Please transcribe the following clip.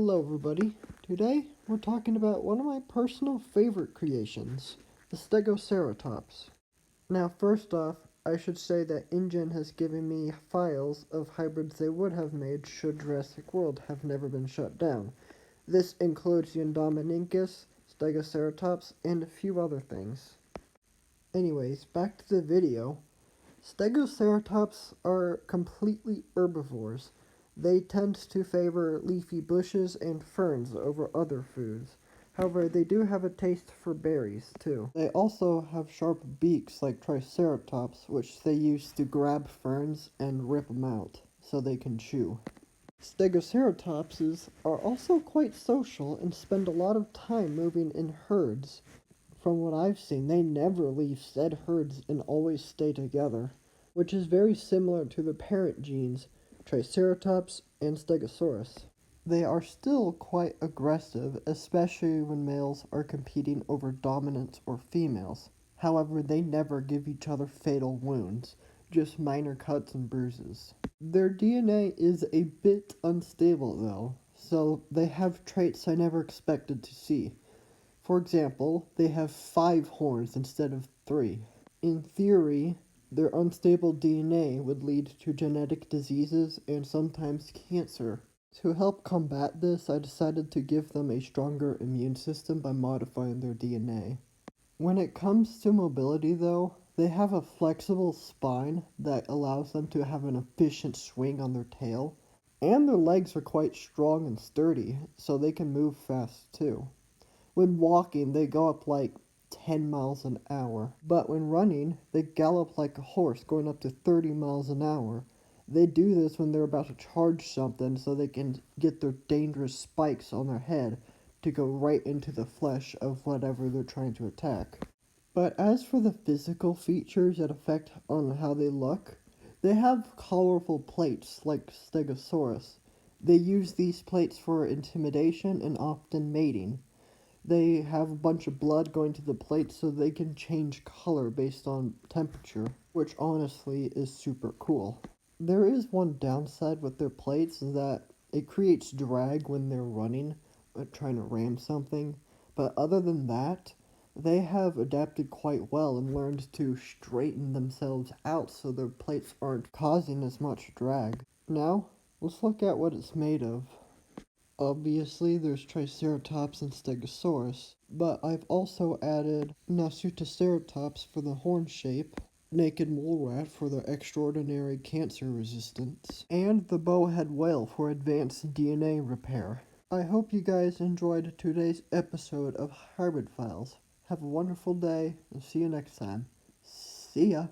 Hello everybody. Today we're talking about one of my personal favorite creations, the Stegoceratops. Now first off, I should say that InGen has given me files of hybrids they would have made should Jurassic World have never been shut down. This includes the Indominus, Stegoceratops, and a few other things. Anyways, back to the video. Stegoceratops are completely herbivores. They tend to favor leafy bushes and ferns over other foods. However, they do have a taste for berries, too. They also have sharp beaks like Triceratops, which they use to grab ferns and rip them out, so they can chew. Stegoceratopses are also quite social and spend a lot of time moving in herds. From what I've seen, they never leave said herds and always stay together, which is very similar to the parent genes, Triceratops and Stegosaurus. They are still quite aggressive, especially when males are competing over dominance or females. However, they never give each other fatal wounds, just minor cuts and bruises. Their DNA is a bit unstable though, so they have traits I never expected to see. For example, they have 5 horns instead of 3. In theory, their unstable DNA would lead to genetic diseases and sometimes cancer. To help combat this, I decided to give them a stronger immune system by modifying their DNA. When it comes to mobility though, they have a flexible spine that allows them to have an efficient swing on their tail, and their legs are quite strong and sturdy, so they can move fast too. When walking, they go up like 10 miles an hour, but when running, they gallop like a horse, going up to 30 miles an hour. They do this when they're about to charge something so they can get their dangerous spikes on their head to go right into the flesh of whatever they're trying to attack. But as for the physical features that affect on how they look, they have colorful plates like Stegosaurus. They use these plates for intimidation and often mating. They have a bunch of blood going to the plates so they can change color based on temperature, which honestly is super cool. There is one downside with their plates, is that it creates drag when they're running, trying to ram something, but other than that, they have adapted quite well and learned to straighten themselves out so their plates aren't causing as much drag. Now, let's look at what it's made of. Obviously, there's Triceratops and Stegosaurus, but I've also added Nasutoceratops for the horn shape, naked mole rat for their extraordinary cancer resistance, and the bowhead whale for advanced DNA repair. I hope you guys enjoyed today's episode of Hybrid Files. Have a wonderful day, and see you next time. See ya!